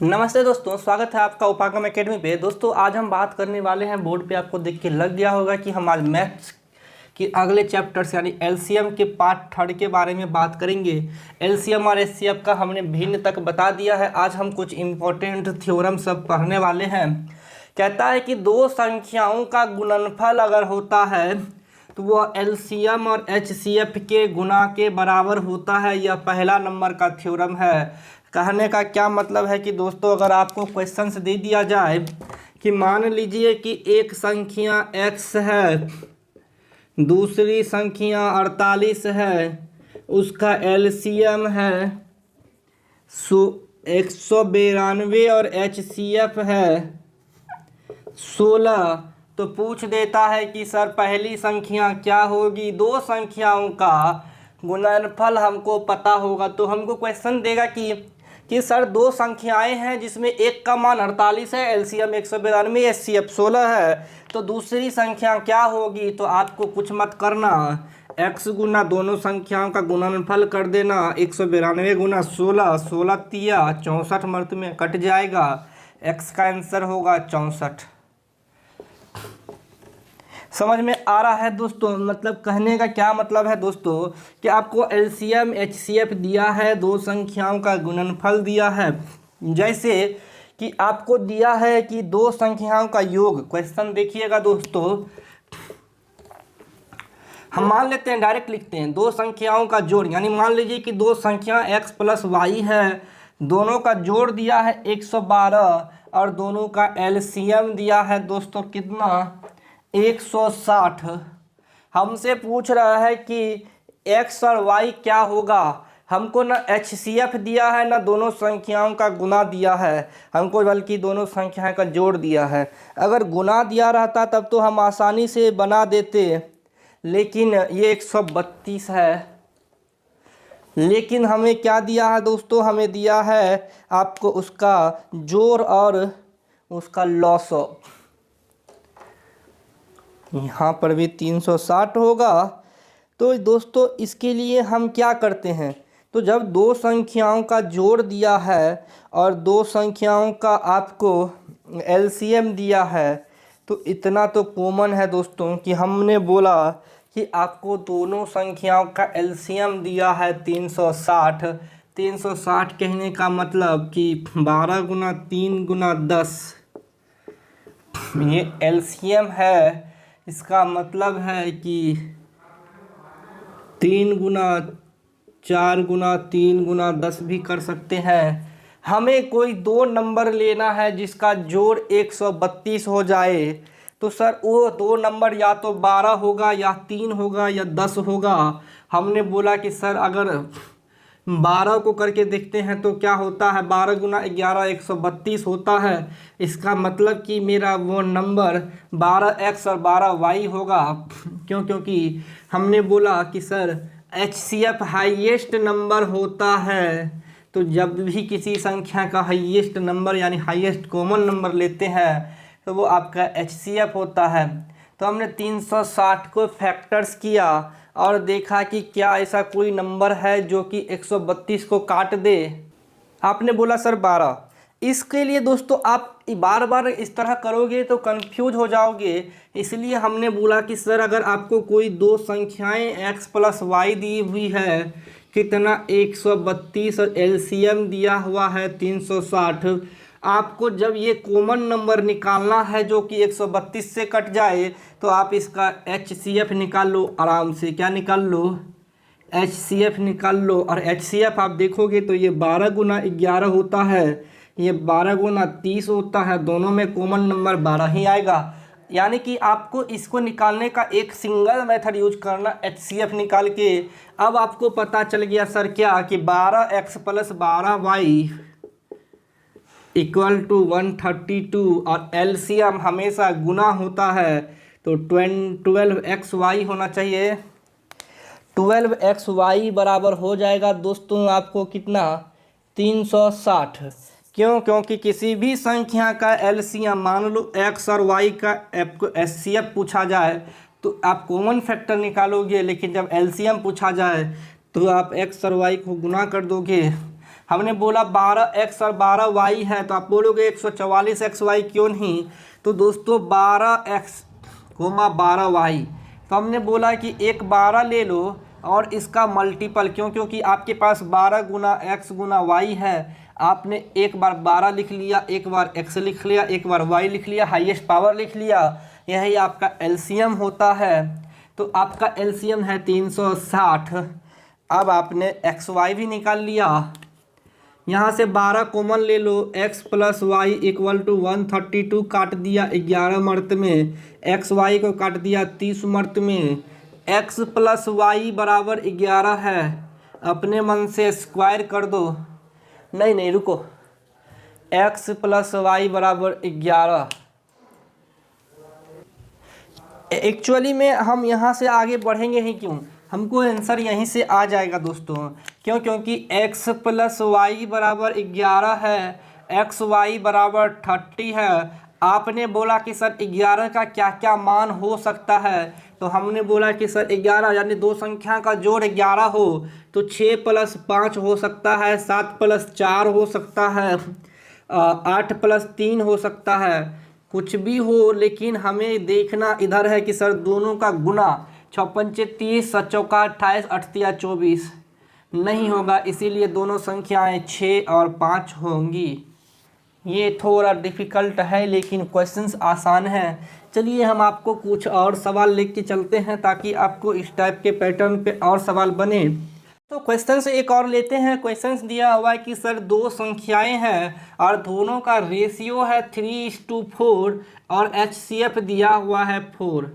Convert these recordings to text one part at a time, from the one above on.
नमस्ते दोस्तों, स्वागत है आपका उपागम एकेडमी पे। दोस्तों आज हम बात करने वाले हैं, बोर्ड पे आपको देख के लग गया होगा कि हम आज मैथ्स के अगले चैप्टर्स यानी एलसीएम के पार्ट 3 के बारे में बात करेंगे। एलसीएम और एचसीएफ का हमने भिन्न तक बता दिया है। आज हम कुछ इम्पोर्टेंट थ्योरम सब पढ़ने वाले हैं। कहता है कि दो संख्याओं का गुणनफल अगर होता है तो वह एलसीएम और एचसीएफ के गुणा के बराबर होता है। यह पहला नंबर का थ्योरम है। कहने का क्या मतलब है कि दोस्तों अगर आपको क्वेश्चन से दे दिया जाए कि मान लीजिए कि एक संख्या x है, दूसरी संख्या 48 है, उसका एलसीएम है 192 और एचसीएफ है 16, तो पूछ देता है कि सर पहली संख्या क्या होगी। दो संख्याओं का गुणनफल हमको पता होगा तो हमको क्वेश्चन देगा कि सर दो संख्याएं हैं जिसमें एक का मान 48 है, एलसीएम 192, एचसीएफ 16 है, तो दूसरी संख्या क्या होगी। तो आपको कुछ मत करना, x गुना दोनों संख्याओं का गुणनफल कर देना। 192 गुना 16, 16 तिया 64 मर्त में कट जाएगा, x का आंसर होगा 64। समझ में आ रहा है दोस्तों? मतलब कहने का क्या मतलब है दोस्तों कि आपको एलसीएम एचसीएफ दिया है, दो संख्याओं का गुणनफल दिया है। जैसे कि आपको दिया है कि दो संख्याओं का योग। क्वेश्चन देखिएगा दोस्तों, हम मान लेते हैं, डायरेक्ट लिखते हैं, दो संख्याओं का जोड़। यानी मान लीजिए कि दो संख्या x प्लस वाई है, दोनों का जोड़ दिया है 112 और दोनों का एलसीएम दिया है दोस्तों कितना, 160। हमसे पूछ रहा है कि x और y क्या होगा। हमको ना एचसीएफ दिया है ना दोनों संख्याओं का गुना दिया है, हमको बल्कि दोनों संख्याओं का जोड़ दिया है। अगर गुना दिया रहता तब तो हम आसानी से बना देते, लेकिन ये 132 है। लेकिन हमें क्या दिया है दोस्तों, हमें दिया है आपको उसका जोड़ और उसका लॉसअप। यहाँ पर भी 360 होगा। तो दोस्तों इसके लिए हम क्या करते हैं, तो जब दो संख्याओं का जोड़ दिया है और दो संख्याओं का आपको एलसीएम दिया है, तो इतना तो कॉमन है दोस्तों कि हमने बोला कि आपको दोनों संख्याओं का एलसीएम दिया है 360। 360 कहने का मतलब कि 12 गुना 3 गुना 10, ये एलसीएम है। इसका मतलब है कि 3 गुना 4 गुना 3 गुना 10 भी कर सकते हैं। हमें कोई दो नंबर लेना है जिसका जोड़ 132 हो जाए। तो सर वो दो नंबर या तो 12 होगा या 3 होगा या 10 होगा। हमने बोला कि सर अगर 12 को करके देखते हैं तो क्या होता है, 12 गुना 11 132 होता है। इसका मतलब कि मेरा वो नंबर 12x और 12y होगा। क्योंकि हमने बोला कि सर एचसीएफ हाईएस्ट नंबर होता है। तो जब भी किसी संख्या का हाईएस्ट नंबर यानी हाईएस्ट कॉमन नंबर लेते हैं तो वो आपका एचसीएफ होता है। तो हमने 360 को फैक्टर्स किया और देखा कि क्या ऐसा कोई नंबर है जो कि 132 को काट दे। आपने बोला सर 12। इसके लिए दोस्तों आप बार बार इस तरह करोगे तो कंफ्यूज हो जाओगे। इसलिए हमने बोला कि सर अगर आपको कोई दो संख्याएं x प्लस वाई दी हुई है, कितना 132 और एलसीएम दिया हुआ है 360, आपको जब ये कॉमन नंबर निकालना है जो कि 132 से कट जाए तो आप इसका एचसीएफ निकाल लो आराम से। क्या निकाल लो? एचसीएफ निकाल लो। और एचसीएफ आप देखोगे तो ये 12 गुना 11 होता है, ये 12 गुना 30 होता है। दोनों में कॉमन नंबर 12 ही आएगा। यानी कि आपको इसको निकालने का एक सिंगल मेथड यूज करना, एचसीएफ निकाल के। अब आपको पता चल गया सर क्या कि 12x plus 12y equal to 132 और एलसीएम हमेशा गुना होता है तो 12xy होना चाहिए। 12xy बराबर हो जाएगा दोस्तों आपको कितना, 360। क्यों? क्योंकि किसी भी संख्या का एलसीएम, मान लो x और y का आपको एचसीएफ पूछा जाए तो आप कॉमन फैक्टर निकालोगे, लेकिन जब एलसीएम पूछा जाए तो आप x और y को गुना कर दोगे हमने बोला 12x और 12y है, तो आप बोलोगे 144xy क्यों नहीं। तो दोस्तों 12x, 12y, तो हमने बोला कि एक 12 ले लो और इसका मल्टीपल, क्योंकि आपके पास 12 गुना x गुना y है। आपने एक बार 12 लिख लिया, एक बार x लिख लिया, एक बार y लिख लिया, हाईएस्ट पावर लिख लिया, यही आपका एलसीएम होता है। तो आपका एलसीएम है 360। अब आपने एक्स वाई भी निकाल लिया, यहाँ से 12 कॉमन ले लो, x plus y equal to 132 काट दिया 11 मर्त में, एक्स वाई को काट दिया 30 मर्त में, x प्लस वाई बराबर 11 है। अपने मन से स्क्वायर कर दो, नहीं रुको, x प्लस वाई बराबर 11। एक्चुअली में हम यहाँ से आगे बढ़ेंगे ही क्यों, हमको आंसर यहीं से आ जाएगा दोस्तों। क्योंकि x प्लस वाई बराबर 11 है, एक्स वाई बराबर 30 है। आपने बोला कि सर 11 का क्या क्या मान हो सकता है, तो हमने बोला कि सर 11 यानी दो संख्या का जोड़ 11 हो तो 6 प्लस 5 हो सकता है, 7 प्लस 4 हो सकता है, 8 प्लस 3 हो सकता है, कुछ भी हो, लेकिन हमें देखना इधर है कि सर दोनों का गुना 6 पंचे 30, 7 चौका 28, 8 तिया 24 नहीं होगा, इसीलिए दोनों संख्याएं 6 और 5 होंगी। ये थोड़ा डिफ़िकल्ट है लेकिन क्वेश्चंस आसान हैं। चलिए हम आपको कुछ और सवाल लेके चलते हैं ताकि आपको इस टाइप के पैटर्न पे और सवाल बने। तो क्वेश्चंस एक और लेते हैं। क्वेश्चंस दिया हुआ है कि सर दो संख्याएं हैं और दोनों का रेशियो है 3:4 और HCF दिया हुआ है 4।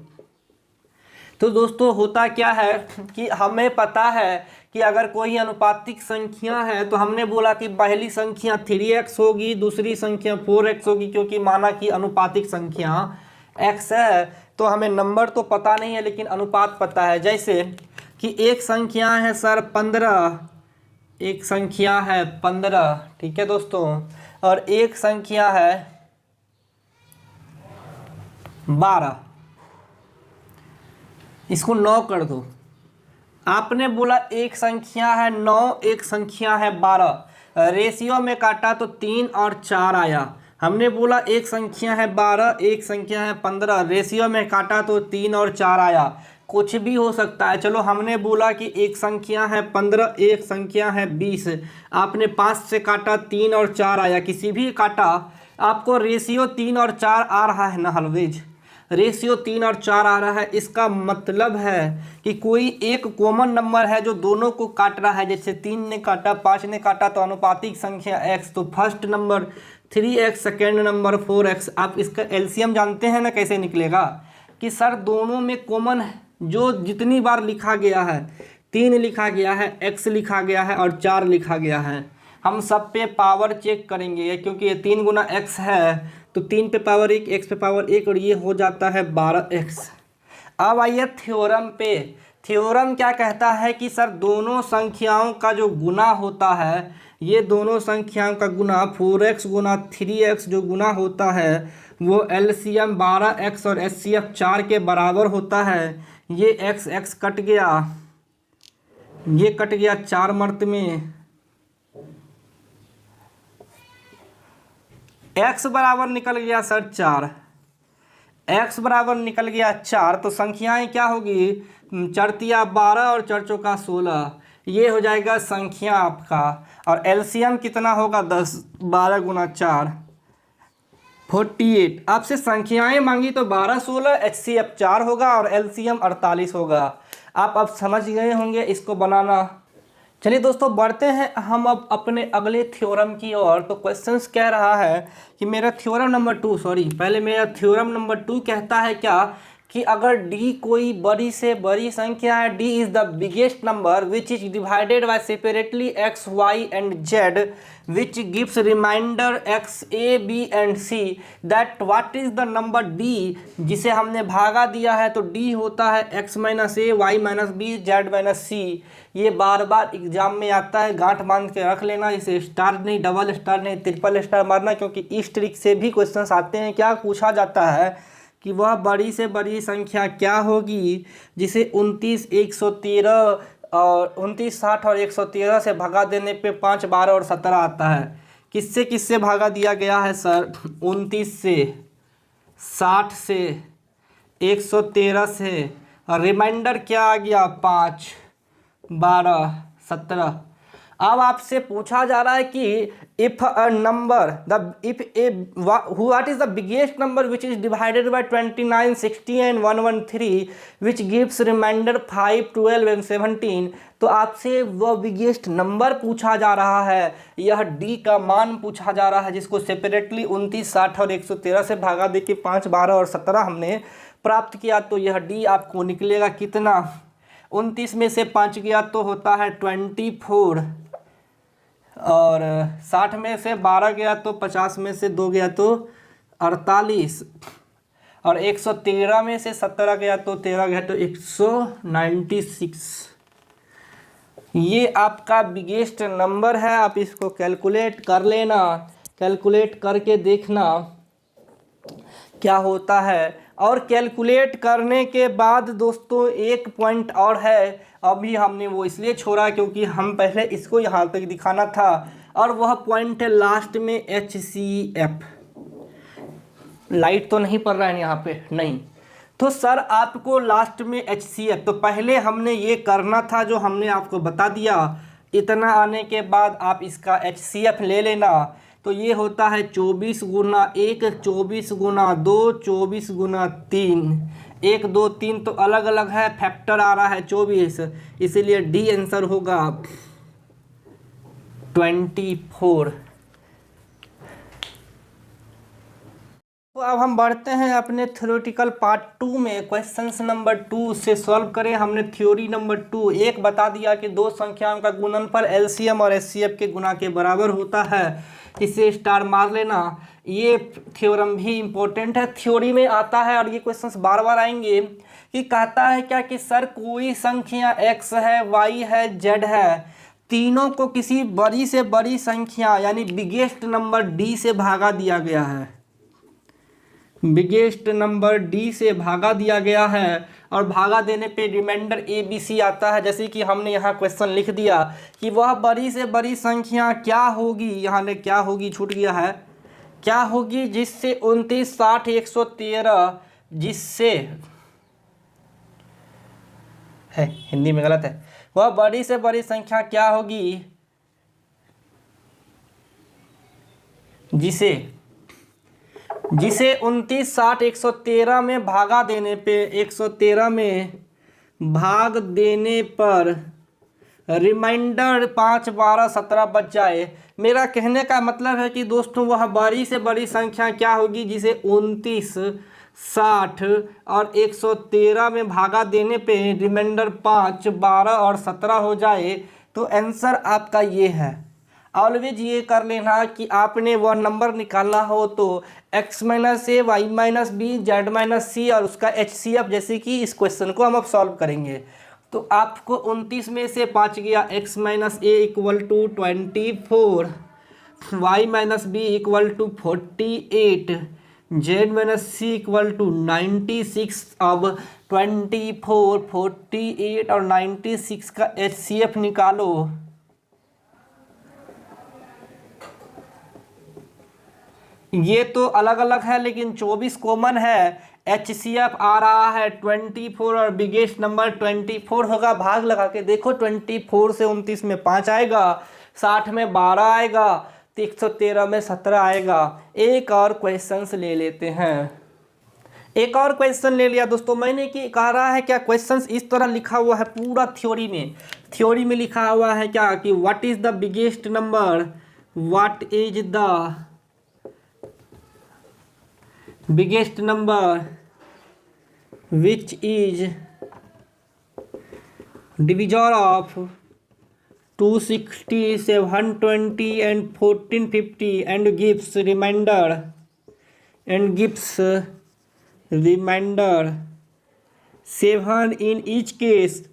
तो दोस्तों होता क्या है कि हमें पता है कि अगर कोई अनुपातिक संख्या है तो हमने बोला कि पहली संख्या 3x होगी, दूसरी संख्या 4x होगी, क्योंकि माना कि अनुपातिक संख्या x है। तो हमें नंबर तो पता नहीं है लेकिन अनुपात पता है। जैसे कि एक संख्या है सर 15, एक संख्या है 15, ठीक है दोस्तों, और एक संख्या है 12, इसको 9 कर दो। आपने बोला एक संख्या है 9, एक संख्या है 12, रेशियो में काटा तो 3 और 4 आया। हमने बोला एक संख्या है 12, एक संख्या है 15, रेशियो में काटा तो 3 और 4 आया। कुछ भी हो सकता है। चलो हमने बोला कि एक संख्या है 15, एक संख्या है 20, आपने 5 से काटा 3 और 4 आया, किसी भी काटा आपको रेशियो 3 और 4 आ रहा है ना हलवेज, रेशियो 3 और 4 आ रहा है। इसका मतलब है कि कोई एक कॉमन नंबर है जो दोनों को काट रहा है। जैसे 3 ने काटा, 5 ने काटा, तो अनुपातिक संख्या x, तो first number 3x, second number 4x। आप इसका एलसीएम जानते हैं ना कैसे निकलेगा, कि सर दोनों में कॉमन जो जितनी बार लिखा गया है, 3 लिखा गया है, x लिखा गया है और 4 लिखा गया है। हम सब पे पावर चेक करेंगे क्योंकि ये 3 गुना x है तो 3 पे पावर 1, x पे पावर 1 और ये हो जाता है 12x। अब आइए थ्योरम पे। थ्योरम क्या कहता है कि सर दोनों संख्याओं का जो गुना होता है, ये दोनों संख्याओं का गुना 4x गुना 3x जो गुना होता है वो एलसीएम 12x और एचसीएफ 4 के बराबर होता है। ये x कट गया, ये कट गया 4 मर्त में, x बराबर निकल गया सर 4, x बराबर निकल गया 4, तो संख्याएं क्या होगी, 4 तिया 12 और 4 चौका 16, ये हो जाएगा संख्या आपका। और एलसीएम कितना होगा 10, 12 गुना 4 48। आपसे संख्याएं मांगी तो 12, 16, HCF 4 होगा और एलसीएम 48 होगा। आप अब समझ गए होंगे इसको बनाना। चलिए दोस्तों बढ़ते हैं हम अब अपने अगले थ्योरम की ओर। तो क्वेश्चंस कह रहा है कि मेरा थ्योरम नंबर 2, पहले मेरा थ्योरम नंबर 2 कहता है क्या, कि अगर d कोई बड़ी से बड़ी संख्या है, d is the biggest number which is divided by separately x, y and z which gives remainder x, a, b and c, that what is the number d, जिसे हमने भागा दिया है तो d होता है x minus a, y minus b, z minus c। ये बार बार exam में आता है, गांठ बांध के रख लेना, इसे स्टार नहीं, डबल स्टार नहीं, ट्रिपल स्टार मारना, क्योंकि इस ट्रिक से भी क्वेश्चन आते हैं। क्या पूछा जाता है कि वह बड़ी से बड़ी संख्या क्या होगी जिसे 29, 113, और 29, 60 और 113 से भगा देने पे 5, 12 और 17 आता है। किससे किससे भागा दिया गया है सर? 29 से, 60 से, 113 से, और रिमाइंडर क्या आ गया? 5, 12, 17। अब आपसे पूछा जा रहा है कि if a number what is the biggest number which is divided by 29, 60 and 113 which gives remainder 5, 12 and 17। तो आपसे वह बिगेस्ट नंबर पूछा जा रहा है, यह डी का मान पूछा जा रहा है, जिसको सेपरेटली 29, 60 और 113 से भागा दे के 5, 12 और 17 हमने प्राप्त किया। तो यह डी आपको निकलेगा कितना? 29 में से 5 गया तो होता है 24, और 60 में से 12 गया तो 50 में से 2 गया तो 48, और 113 में से 17 गया तो 13 गया तो 196। ये आपका बिगेस्ट नंबर है। आप इसको कैलकुलेट कर लेना, कैलकुलेट करके देखना क्या होता है। और कैलकुलेट करने के बाद दोस्तों एक पॉइंट और है, अभी हमने वो इसलिए छोड़ा क्योंकि हम पहले इसको यहाँ तक दिखाना था, और वह पॉइंट है लास्ट में HCF। लाइट तो नहीं पड़ रहा है यहाँ पे? नहीं। तो सर आपको लास्ट में HCF, तो पहले हमने ये करना था जो हमने आपको बता दिया। इतना आने के बाद आप इसका HCF ले लेना। तो ये होता है 24 गुना 1, 24 गुना 2, 24 गुना 3। 1, 2, 3 तो अलग अलग है, फैक्टर आ रहा है 24, इसीलिए डी आंसर होगा 24। तो अब हम बढ़ते हैं अपने थ्योरेटिकल पार्ट 2 में। क्वेश्चंस नंबर 2 से सॉल्व करें। हमने थ्योरी नंबर 2 एक बता दिया कि दो संख्याओं का गुणनफल एलसीएम और एचसीएफ के गुणा के बराबर होता है, इसे स्टार मार लेना। ये थ्योरम भी इम्पोर्टेंट है, थ्योरी में आता है और ये क्वेश्चंस बार बार आएंगे। कि कहता है क्या कि सर कोई संख्या x है, y है, z है, तीनों को किसी बड़ी से बड़ी संख्या यानी बिगेस्ट नंबर d से भागा दिया गया है। बिगेस्ट नंबर d से भागा दिया गया है और भागा देने पे रिमाइंडर ABC आता है। जैसे कि हमने यहाँ क्वेश्चन लिख दिया कि वह बड़ी से बड़ी संख्या क्या होगी, यहाँ ने क्या होगी छूट गया है, क्या होगी जिससे 29, 60, 113, जिससे है हिंदी में गलत है, वह बड़ी से बड़ी संख्या क्या होगी जिसे 29, 60, 113 में भागा देने पे 113 में भाग देने पर रिमाइंडर 5, 12, 17 बच जाए। मेरा कहने का मतलब है कि दोस्तों वह बड़ी से बड़ी संख्या क्या होगी जिसे 29, 60 और 113 में भागा देने पे रिमाइंडर 5, 12 और 17 हो जाए। तो आंसर आपका ये है। ऑलवेज ये कर लेना कि आपने वह नंबर निकालना हो तो x minus a, y minus b, z minus c और उसका HCF, जैसे कि इस क्वेश्चन को हम अब सॉल्व करेंगे। तो आपको 29 में से 5 गया, x minus a equal to 24, y minus b equal to 48, z minus c equal to 96। अब 24, 48 और 96 का HCF निकालो। ये तो अलग अलग है लेकिन 24 कॉमन है। HCF आ रहा है 24 और बिगेस्ट नंबर 24 होगा। भाग लगा के देखो, 24 से 29 में 5 आएगा, 60 में 12 आएगा, 113 में 17 आएगा। एक और क्वेश्चन ले लेते हैं। एक और क्वेश्चन ले लिया दोस्तों मैंने कि कह रहा है क्या क्वेश्चन इस तरह लिखा हुआ है पूरा थ्योरी में। थ्योरी में लिखा हुआ है क्या कि what is the biggest number, what is the biggest number which is divisor of 260, 720 and 1450 and gives remainder 7 in each case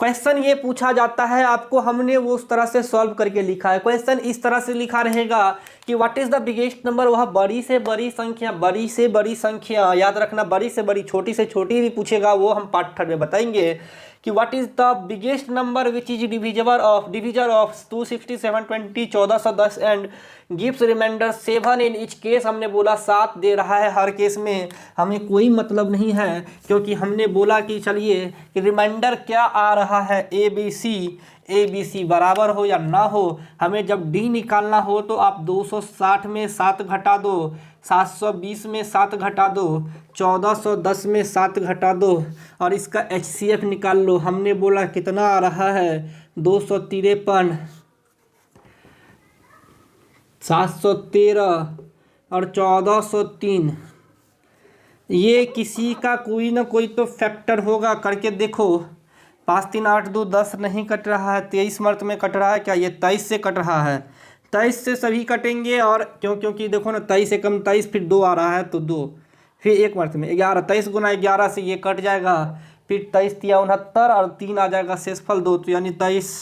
question ये पूछा जाता है आपको, हमने वो उस तरह से सॉल्व करके लिखा है। क्वेश्चन इस तरह से लिखा रहेगा कि what is the biggest number, वह बड़ी से बड़ी संख्या, बड़ी से बड़ी संख्या याद रखना, बड़ी से बड़ी, छोटी से छोटी भी पूछेगा वो हम पार्ट 3 में बताएंगे कि what is the biggest number which is divisible of 260, 720, 1410 and gives remainder 7 in each case. हमने बोला 7 दे रहा है हर केस में, हमें कोई मतलब नहीं है क्योंकि हमने बोला कि चलिए कि रिमाइंडर क्या आ रहा है ए बी सी बराबर हो या ना हो। हमें जब डी निकालना हो तो आप 260 में 7 घटा दो, 720 में 7 घटा दो, 1410 में 7 घटा दो और इसका HCF निकाल लो। हमने बोला कितना आ रहा है 253, 713 और 1403। ये किसी का कोई ना कोई तो फैक्टर होगा, करके देखो। 5 3 8 2 10 नहीं कट रहा है, 23 मर्त में कट रहा है क्या? ये 23 से कट रहा है, 23 से सभी कटेंगे। और क्योंकि देखो ना 23 से कम 23, फिर 2 आ रहा है तो 2, फिर 1 मर्त में 11, 23 गुना 11 से ये कट जाएगा, फिर 23 तिया 69 और 3 आ जाएगा शेषफल 2, तो यानी 23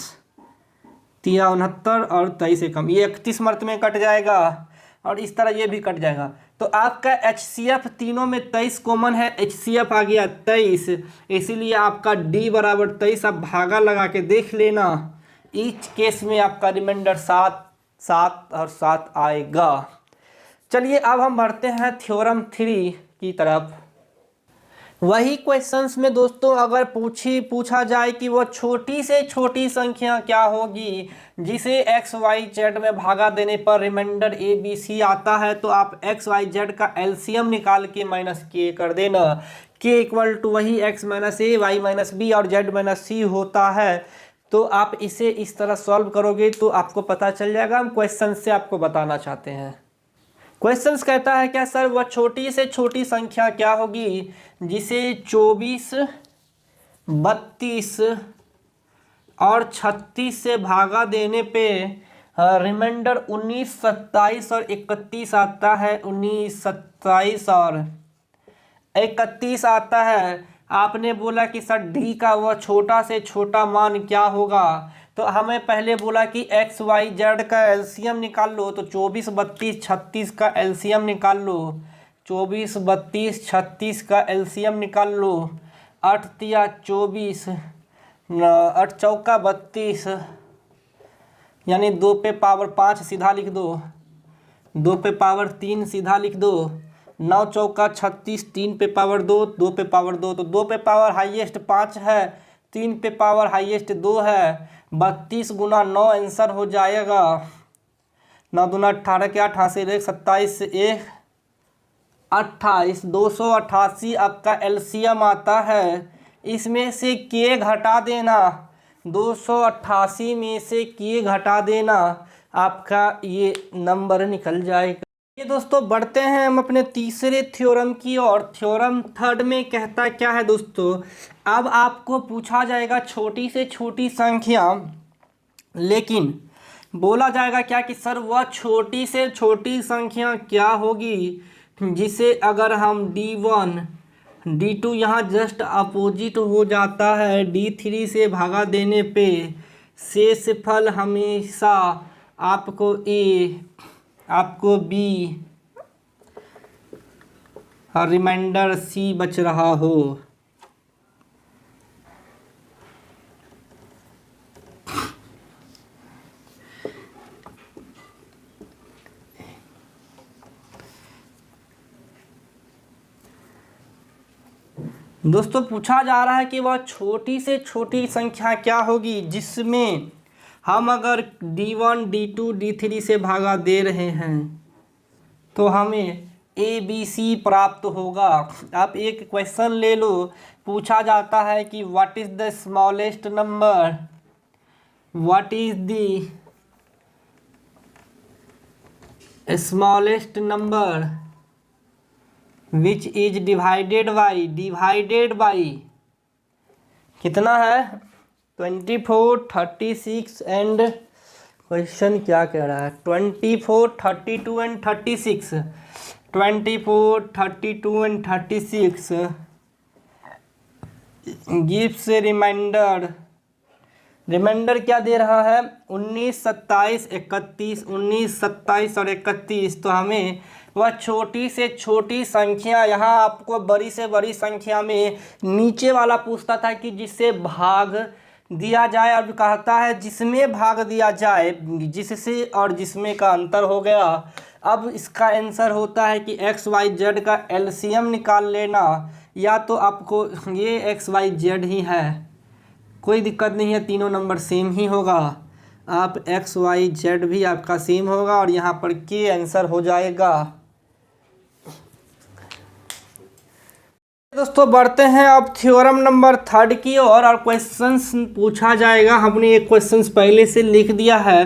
तिया 69 और 23 से कम, ये 31 मर्त में कट जाएगा और इस तरह ये भी कट जाएगा। तो आपका HCF तीनों में 23 कॉमन है, HCF आ गया 23, इसीलिए आपका D बराबर 23। आप भागा लगा के देख लेना, ईच केस में आपका रिमाइंडर 7 7 और 7 आएगा। चलिए अब हम बढ़ते हैं थ्योरम 3 की तरफ। वही क्वेश्चंस में दोस्तों अगर पूछा जाए कि वो छोटी से छोटी संख्या क्या होगी जिसे एक्स वाई जेड में भागा देने पर रिमाइंडर ए बी सी आता है, तो आप एक्स वाई जेड का एलसीएम निकाल के माइनस के कर देना। के इक्वल टू वही x minus a, y minus B और जेड माइनस सी होता है। तो आप इसे इस तरह सॉल्व करोगे तो आपको पता चल जाएगा। हम क्वेश्चन से आपको बताना चाहते हैं। क्वेश्चंस कहता है क्या सर, वह छोटी से छोटी संख्या क्या होगी जिसे 24, 32 और 36 से भागा देने पे रिमाइंडर 19, 27 और 31 आता है। 19, 27 और 31 आता है। आपने बोला कि सर डी का वह छोटा से छोटा मान क्या होगा, तो हमें पहले बोला कि एक्स वाई जेड का एलसीएम निकाल लो। तो 24, 32, 36 का एलसीएम निकाल लो। 24, 32, 36 का एलसीएम निकाल लो। 8 तिया 24, 8 चौका 32, यानी 2 पे पावर 5 सीधा लिख दो, 2 पे पावर 3 सीधा लिख दो। 9 चौका 36, 3 पे पावर 2, 2 पे पावर 2, तो 2 पे पावर हाईएस्ट 5 है, 3 पे पावर हाईएस्ट 2 है। 32 गुना 9 आंसर हो जाएगा। 9 दूना 18 के 88, 27 से 1 28, 288 आपका एलसीएम आता है। इसमें से के घटा देना, 288 में से के घटा देना, आपका ये नंबर निकल जाएगा। ये दोस्तों बढ़ते हैं हम अपने तीसरे थ्योरम की ओर। थ्योरम 3 में कहता क्या है दोस्तों, अब आपको पूछा जाएगा छोटी से छोटी संख्या, लेकिन बोला जाएगा क्या कि सर वह छोटी से छोटी संख्या क्या होगी जिसे अगर हम D1 D2 यहाँ जस्ट अपोजिट हो जाता है, D3 से भागा देने पे शेषफल हमेशा आपको A, आपको B और रिमाइंडर C बच रहा हो। दोस्तों पूछा जा रहा है कि वह छोटी से छोटी संख्या क्या होगी जिसमें हम अगर D1, D2, D3 से भागा दे रहे हैं तो हमें ABC प्राप्त होगा। आप एक क्वेश्चन ले लो, पूछा जाता है कि what is the smallest number, what is the smallest number which is divided by कितना है 24, 36 एंड क्वेश्चन क्या कह रहा है 24, 32 and 36, 24, 32 and 36 gives remainder remainder क्या दे रहा है 19, 27, 31, 19, 27 और 31। तो हमें वह छोटी से छोटी संख्या, यहाँ आपको बड़ी से बड़ी संख्या में नीचे वाला पूछता था कि जिससे भाग दिया जाए, अब कहता है जिसमें भाग दिया जाए, जिससे और जिसमें का अंतर हो गया। अब इसका आंसर होता है कि एक्स वाई जेड का एलसीएम निकाल लेना, या तो आपको ये एक्स वाई जेड ही है, कोई दिक्कत नहीं है, तीनों नंबर सेम ही होगा। आप एक्स वाई जेड भी आपका सेम होगा और यहाँ पर के आंसर हो जाएगा। दोस्तों बढ़ते हैं अब थ्योरम नंबर 3 की ओर और क्वेश्चंस पूछा जाएगा। हमने एक क्वेश्चंस पहले से लिख दिया है।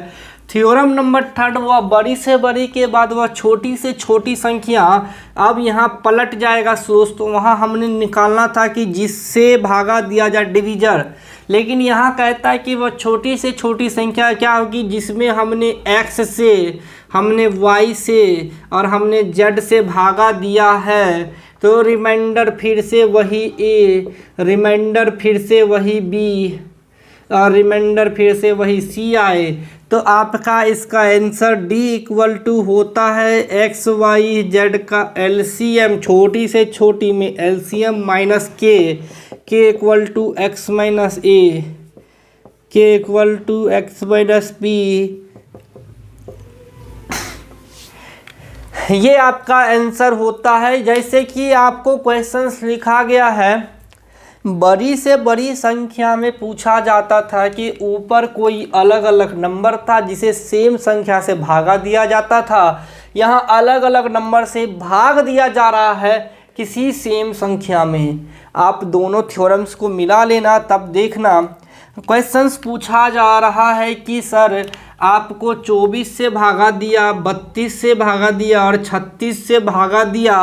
थ्योरम नंबर 3 वह बड़ी से बड़ी के बाद वह छोटी से छोटी संख्या, अब यहाँ पलट जाएगा सोच, तो वहाँ हमने निकालना था कि जिससे भागा दिया जाए डिवीजर, लेकिन यहाँ कहता है कि वह छोटी से छोटी संख्या क्या होगी जिसमें हमने x से, हमने y से और हमने z से भागा दिया है। तो रिमाइंडर फिर से वही a, रिमाइंडर फिर से वही b और रिमाइंडर फिर से वही c आए। तो आपका इसका आंसर d = होता है एक्स वाई जेड का एलसीएम, छोटी से छोटी में एलसीएम माइनस के = x minus a, k = x minus b। ये आपका आंसर होता है। जैसे कि आपको क्वेश्चंस लिखा गया है, बड़ी से बड़ी संख्या में पूछा जाता था कि ऊपर कोई अलग अलग नंबर था जिसे सेम संख्या से भागा दिया जाता था, यहाँ अलग अलग नंबर से भाग दिया जा रहा है किसी सेम संख्या में। आप दोनों थ्योरम्स को मिला लेना, तब देखना। क्वेश्चंस पूछा जा रहा है कि सर आपको 24 से भागा दिया, 32 से भागा दिया और 36 से भागा दिया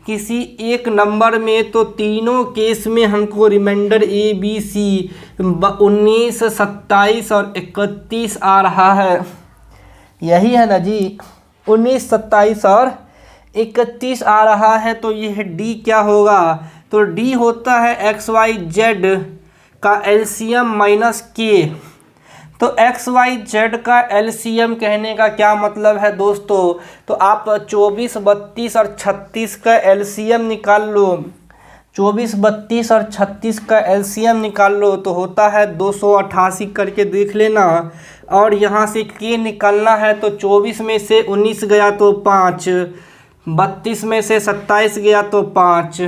किसी एक नंबर में, तो तीनों केस में हमको रिमाइंडर ए बी सी 19, 27 और 31 आ रहा है। यही है ना जी, 19, 27 और 31 आ रहा है। तो यह डी क्या होगा, तो डी होता है एक्स वाई जेड का एलसीएम माइनस के। तो एक्स वाई जेड का एलसीएम कहने का क्या मतलब है दोस्तों, तो आप 24, 32 और 36 का एलसीएम निकाल लो। 24, 32 और 36 का एलसीएम निकाल लो तो होता है 288 करके देख लेना। और यहाँ से के निकालना है, तो 24 में से 19 गया तो 5, 32 में से 27 गया तो 5,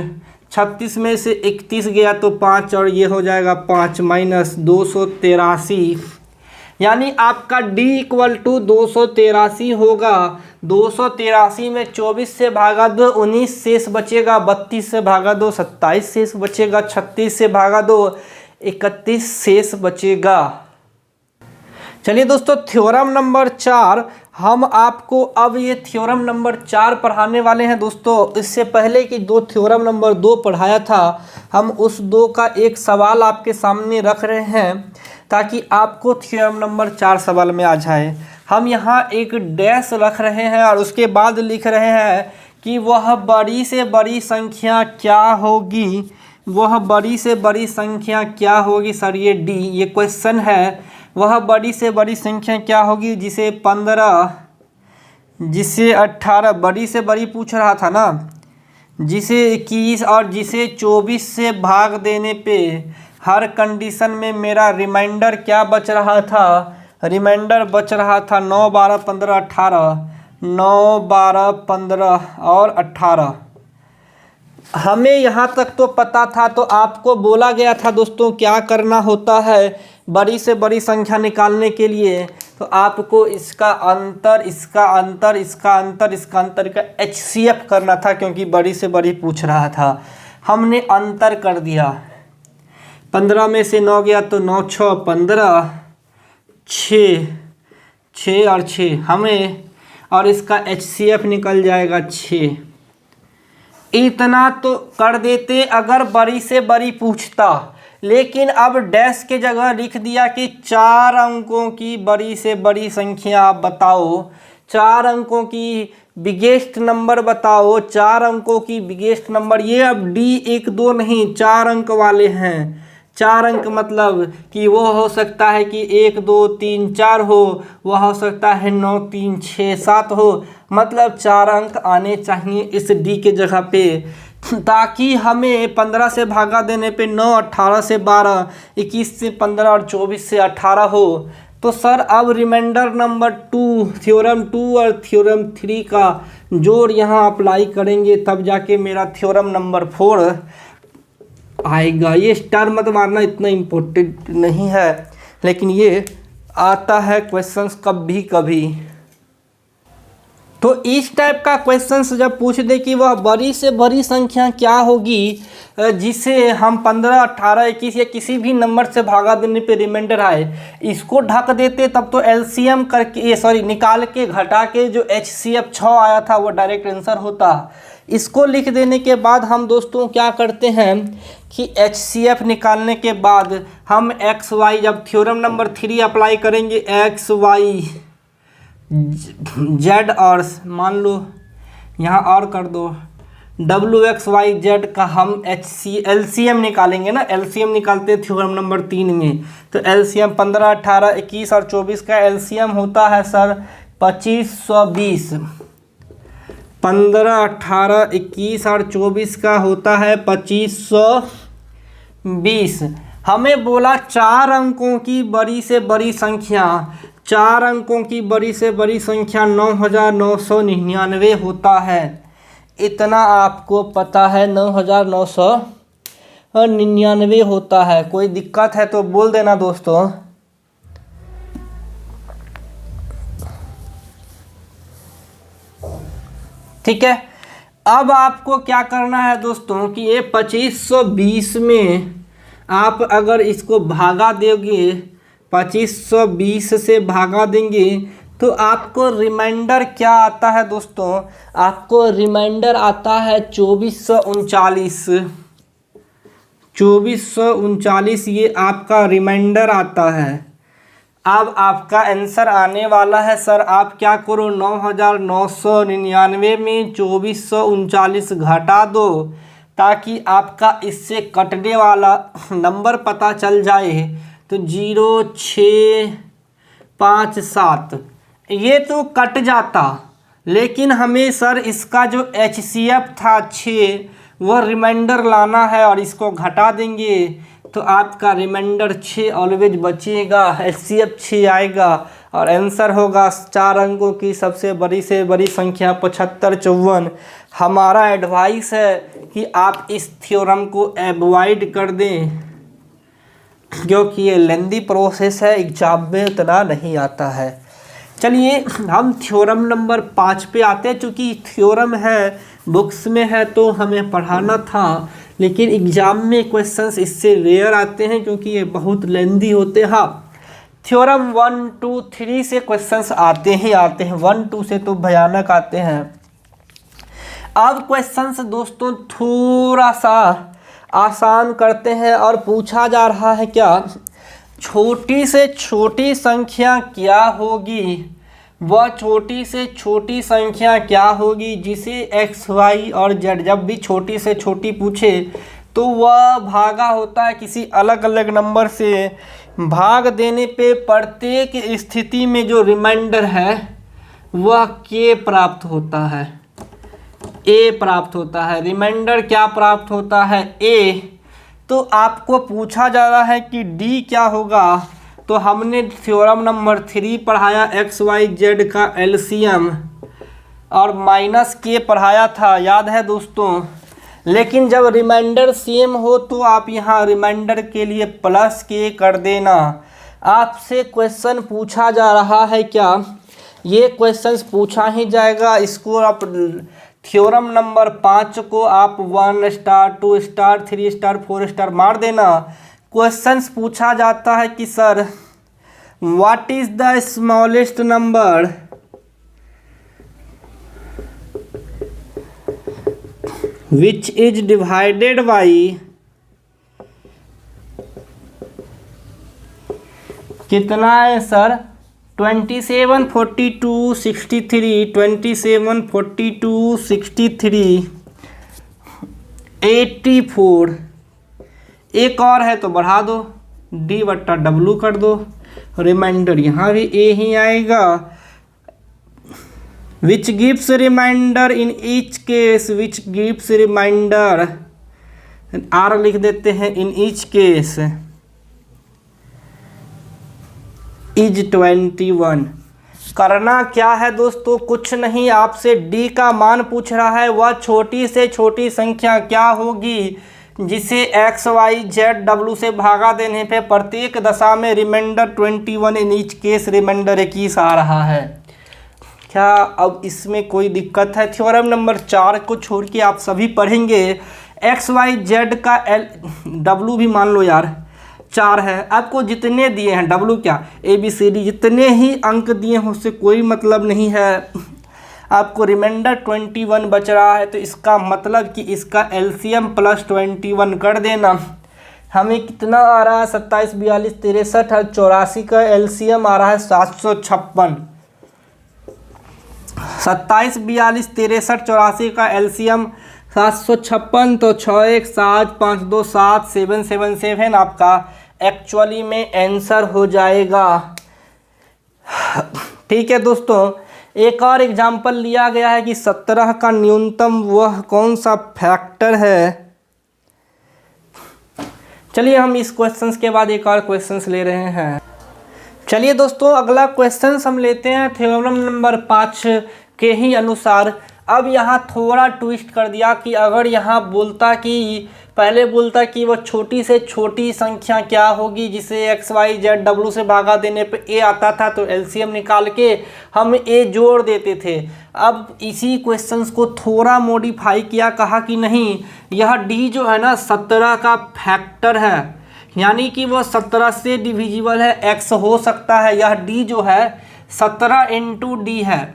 36 में से 31 गया तो 5 और ये हो जाएगा 5 माइनस 283, यानी आपका D = 283 होगा। 283 में 24 से भागा दो 19 शेष बचेगा, 32 से भागा दो 27 शेष बचेगा, 36 से भागा दो 31 शेष बचेगा। चलिए दोस्तों, थ्योरम नंबर 4 हम आपको अब ये थ्योरम नंबर 4 पढ़ाने वाले हैं दोस्तों। इससे पहले कि 2 थ्योरम नंबर 2 पढ़ाया था, हम उस 2 का एक सवाल आपके सामने रख रहे हैं ताकि आपको थ्योरम नंबर 4 सवाल में आ जाए। हम यहाँ एक डैश रख रहे हैं और उसके बाद लिख रहे हैं कि वह बड़ी से बड़ी संख्या क्या होगी, वह बड़ी से बड़ी संख्या क्या होगी। सर ये डी, ये क्वेश्चन है, वह बड़ी से बड़ी संख्या क्या होगी जिसे 15, जिसे 18, बड़ी से बड़ी पूछ रहा था ना, जिसे 21 और जिसे 24 से भाग देने पे हर कंडीशन में मेरा रिमाइंडर क्या बच रहा था, रिमाइंडर बच रहा था 9, 12, 15, 18, 9, 12, 15 और 18। हमें यहाँ तक तो पता था, तो आपको बोला गया था दोस्तों क्या करना होता है बड़ी से बड़ी संख्या निकालने के लिए, तो आपको इसका अंतर, इसका अंतर, इसका अंतर, इसका अंतर का HCF करना था, क्योंकि बड़ी से बड़ी पूछ रहा था। हमने अंतर कर दिया, 15 में से 9 गया तो 9, 6, 15, 6, 6 और 6 हमें, और इसका HCF निकल जाएगा 6। इतना तो कर देते अगर बड़ी से बड़ी पूछता, लेकिन अब डैश के जगह लिख दिया कि 4 अंकों की बड़ी से बड़ी संख्या आप बताओ, 4 अंकों की बिगेस्ट नंबर बताओ, 4 अंकों की बिगेस्ट नंबर। ये अब D 1 2 नहीं, 4 अंक वाले हैं, 4 अंक मतलब कि वो हो सकता है कि 1 2 3 4 हो, वह हो सकता है 9 3 6 7 हो, मतलब 4 अंक आने चाहिए इस डी के जगह पे, ताकि हमें 15 से भागा देने पे 9, 18 से 12, 21 से 15 और 24 से 18 हो। तो सर अब रिमाइंडर नंबर 2, थ्योरम 2 और थ्योरम 3 का जोड़ यहाँ अप्लाई करेंगे, तब जाके मेरा थ्योरम नंबर 4 आएगा। ये स्टार मत मारना, इतना इम्पोर्टेंट नहीं है, लेकिन ये आता है क्वेश्चंस कभी कभी। तो इस टाइप का क्वेश्चंस जब पूछ दे कि वह बड़ी से बड़ी संख्या क्या होगी जिसे हम 15, 18, 21 या किसी भी नंबर से भागा देने पे रिमाइंडर आए, इसको ढक देते तब तो एलसीएम करके निकाल के घटा के जो HCF 6 आया था वो डायरेक्ट आंसर होता। इसको लिख देने के बाद हम दोस्तों क्या करते हैं कि HCF निकालने के बाद हम XY, जब थ्योरम नंबर 3 अप्लाई करेंगे, XY Z और मान लो यहाँ और कर दो WXYZ का हम LCM निकालेंगे ना, LCM निकालते हैं थ्योरम नंबर 3 में। तो LCM 15, 18, 21 और 24 का LCM होता है सर 2520। 15, 18, 21 और 24 का होता है 2520। हमें बोला 4 अंकों की बड़ी से बड़ी संख्या, 4 अंकों की बड़ी से बड़ी संख्या 9999 होता है। इतना आपको पता है, 9999 होता है। कोई दिक्कत है तो बोल देना दोस्तों। ठीक है, अब आपको क्या करना है दोस्तों कि ये 2520 में आप अगर इसको भागा दोगे, 2520 से भागा देंगे तो आपको रिमाइंडर क्या आता है दोस्तों? आपको रिमाइंडर आता है 2439। 2439 ये आपका रिमाइंडर आता है। अब आपका आंसर आने वाला है सर, आप क्या करो 9999 में 2439 घटा दो, ताकि आपका इससे कटने वाला नंबर पता चल जाए। तो 0657 ये तो कट जाता, लेकिन हमें सर इसका जो HCF था 6 वह रिमाइंडर लाना है और इसको घटा देंगे तो आपका रिमाइंडर 6 ऑलवेज बचेगा, HCF 6 आएगा और आंसर होगा 4 अंकों की सबसे बड़ी से बड़ी संख्या 7554। हमारा एडवाइस है कि आप इस थ्योरम को अवॉइड कर दें, क्योंकि ये लेंदी प्रोसेस है, एग्जाम में उतना नहीं आता है। चलिए हम थ्योरम नंबर 5 पे आते हैं। चूँकि थ्योरम है, बुक्स में है तो हमें पढ़ाना था, लेकिन एग्जाम में क्वेश्चंस इससे रेयर आते हैं क्योंकि ये बहुत लेंदी होते हैं। हाँ, थ्योरम 1 2 3 से क्वेश्चंस आते ही आते हैं, 1 2 से तो भयानक आते हैं। अब क्वेश्चंस दोस्तों थोड़ा सा आसान करते हैं और पूछा जा रहा है क्या, छोटी से छोटी संख्या क्या होगी, वह छोटी से छोटी संख्या क्या होगी जिसे XY और Z, जब भी छोटी से छोटी पूछे तो वह भागा होता है किसी अलग अलग नंबर से, भाग देने पे प्रत्येक स्थिति में जो रिमाइंडर है वह K प्राप्त होता है, A प्राप्त होता है। रिमाइंडर क्या प्राप्त होता है? A। तो आपको पूछा जा रहा है कि D क्या होगा, तो हमने थ्योरम नंबर 3 पढ़ाया XYZ का LCM और -K पढ़ाया था, याद है दोस्तों। लेकिन जब रिमाइंडर सेम हो तो आप यहाँ रिमाइंडर के लिए +K कर देना। आपसे क्वेश्चन पूछा जा रहा है क्या, ये क्वेश्चंस पूछा ही जाएगा। इसको आप थ्योरम नंबर 5 को आप 1 स्टार 2 स्टार 3 स्टार 4 स्टार मार देना। क्वेश्चंस पूछा जाता है कि sir what is the smallest number which is divided by, कितना है सर? 27, 42, 63, 27, 42, 63, 84, एक और है तो बढ़ा दो, D/W कर दो, रिमाइंडर यहाँ भी A ही आएगा। Which gives remainder in each case, which gives remainder, R लिख देते हैं, इन ईच केस इज 21। करना क्या है दोस्तों, कुछ नहीं, आपसे D का मान पूछ रहा है। वह छोटी से छोटी संख्या क्या होगी जिसे X Y Z W से भागा देने पे प्रत्येक दशा में remainder 21, in each case remainder 21 आ रहा है। क्या अब इसमें कोई दिक्कत है? थ्योरम नंबर 4 को छोड़ के आप सभी पढ़ेंगे। X Y Z का W भी मान लो यार 4 है, आपको जितने दिए हैं W क्या ABCD जितने ही अंक दिए हैं उससे कोई मतलब नहीं है। आपको रिमाइंडर 21 बच रहा है, तो इसका मतलब कि इसका LCM प्लस 21 कर देना। हमें कितना आ रहा है, 27, 42, 63 और 84 का LCM आ रहा है 756। 27, 42, 63, 84 का LCM 756, तो 6, 1, 7, 5, 2, 7, 777 आपका एक्चुअली में आंसर हो जाएगा। ठीक है दोस्तों, एक और एग्जाम्पल लिया गया है कि 17 का न्यूनतम वह कौन सा फैक्टर है। चलिए हम इस क्वेश्चंस के बाद एक और क्वेश्चंस ले रहे हैं। चलिए दोस्तों, अगला क्वेश्चंस हम लेते हैं थ्योरम नंबर 5 के ही अनुसार। अब यहाँ थोड़ा ट्विस्ट कर दिया कि अगर यहाँ बोलता कि पहले बोलता कि वो छोटी से छोटी संख्या क्या होगी जिसे X Y Z W से भागा देने पे A आता था, तो LCM निकाल के हम A जोड़ देते थे। अब इसी क्वेश्चंस को थोड़ा मॉडिफाई किया, कहा कि नहीं यह D जो है ना 17 का फैक्टर है, यानी कि वो 17 से डिविजिबल है, X हो सकता है। यह D जो है 17 × D है,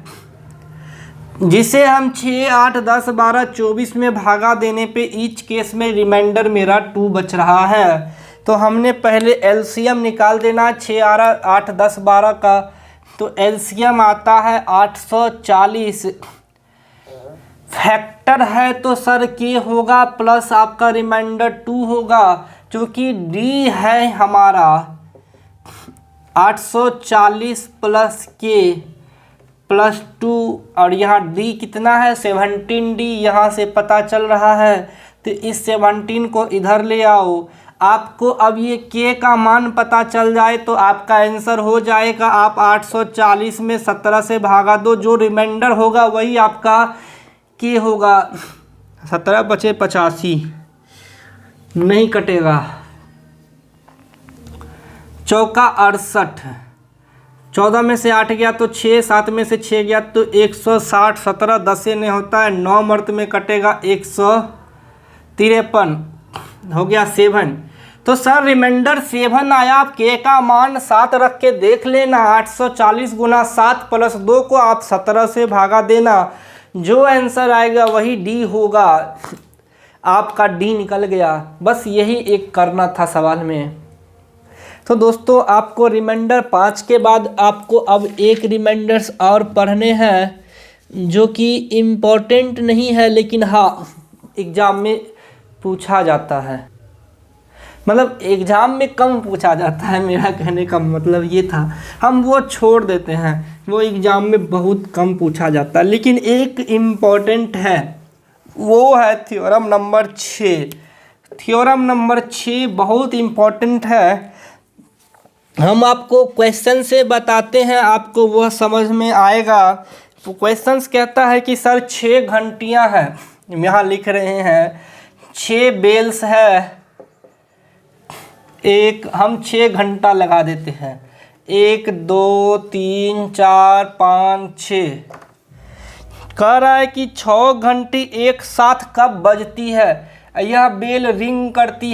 जिसे हम 6, 8, 10, 12, 24 में भागा देने पे ईच केस में रिमाइंडर मेरा 2 बच रहा है। तो हमने पहले LCM निकाल देना 6, 8, 10, 12 का, तो LCM आता है 840। फैक्टर है तो सर K होगा प्लस आपका रिमाइंडर 2 होगा, क्योंकि D है हमारा 840 प्लस K प्लस 2, और यहाँ D कितना है 17D यहाँ से पता चल रहा है। तो इस 17 को इधर ले आओ। आपको अब ये K का मान पता चल जाए तो आपका आंसर हो जाएगा। आप 840 में 17 से भागा दो, जो रिमाइंडर होगा वही आपका K होगा। 17 बचे 85, नहीं कटेगा। चौका 68, 14 में से 8 गया तो 6, 7 में से 6 गया तो 160, 17 10 से नहीं होता है, 9 मर्द में कटेगा 153, हो गया 7। तो सर रिमाइंडर 7 आया। आप K का मान 7 रख के देख लेना। 840 × 7 + 2 को आप 17 से भागा देना, जो आंसर आएगा वही D होगा। आपका D निकल गया। बस यही एक करना था सवाल में। तो दोस्तों आपको रिमाइंडर 5 के बाद आपको अब एक रिमाइंडर्स और पढ़ने हैं, जो कि इम्पोर्टेंट नहीं है, लेकिन हाँ एग्ज़ाम में पूछा जाता है। मतलब एग्ज़ाम में कम पूछा जाता है, मेरा कहने का मतलब ये था। हम वो छोड़ देते हैं, वो एग्ज़ाम में बहुत कम पूछा जाता है, लेकिन एक इम्पोर्टेंट है, वो है थ्योरम नंबर 6। थ्योरम नंबर 6 बहुत इम्पोर्टेंट है। हम आपको क्वेश्चन से बताते हैं, आपको वह समझ में आएगा। तो क्वेश्चंस कहता है कि सर 6 घंटियां हैं, यहाँ लिख रहे हैं 6 बेल्स है, हम 6 घंटा लगा देते हैं। 1 2 3 4 5 6 कह रहा है कि 6 घंटी एक साथ कब बजती है। यह बेल रिंग करती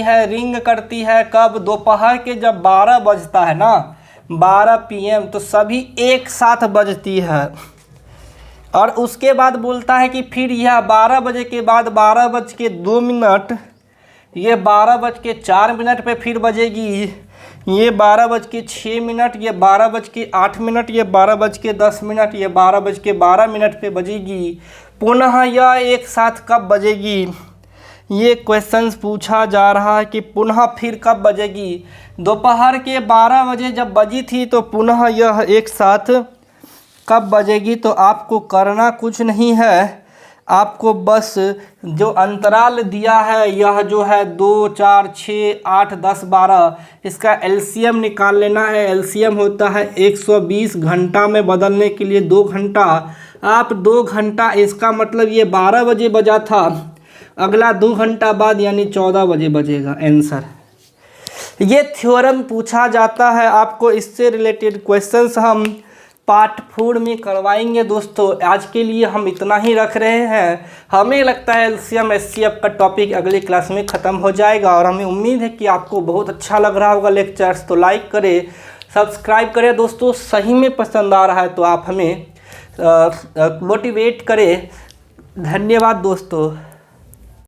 है कब, दोपहर के जब 12 बजता है ना, 12 PM, तो सभी एक साथ बजती है। और उसके बाद बोलता है कि फिर यह 12 बजे के बाद 12:02, ये 12:04 पे फिर बजेगी, ये 12:06, ये 12:08, ये 12:10, ये 12:12 पे बजेगी। पुनः यह एक साथ कब बजेगी, ये क्वेश्चंस पूछा जा रहा है कि पुनः फिर कब बजेगी। दोपहर के 12 बजे जब बजी थी तो पुनः यह एक साथ कब बजेगी। तो आपको करना कुछ नहीं है, आपको बस जो अंतराल दिया है यह जो है 2, 4, 6, 8, 10, 12 इसका एलसीएम निकाल लेना है। एलसीएम होता है 120, घंटा में बदलने के लिए 2 घंटा। आप 2 घंटा, इसका मतलब ये 12 बजे बजा था, अगला 2 घंटा बाद यानी 14 बजे बजेगा आंसर। ये थ्योरम पूछा जाता है। आपको इससे रिलेटेड क्वेश्चंस हम पार्ट 4 में करवाएंगे दोस्तों। आज के लिए हम इतना ही रख रहे हैं। हमें लगता है एलसीएम एचसीएफ का टॉपिक अगली क्लास में ख़त्म हो जाएगा और हमें उम्मीद है कि आपको बहुत अच्छा लग रहा होगा लेक्चर्स। तो लाइक करें, सब्सक्राइब करें दोस्तों। सही में पसंद आ रहा है तो आप हमें मोटिवेट करें। धन्यवाद दोस्तों।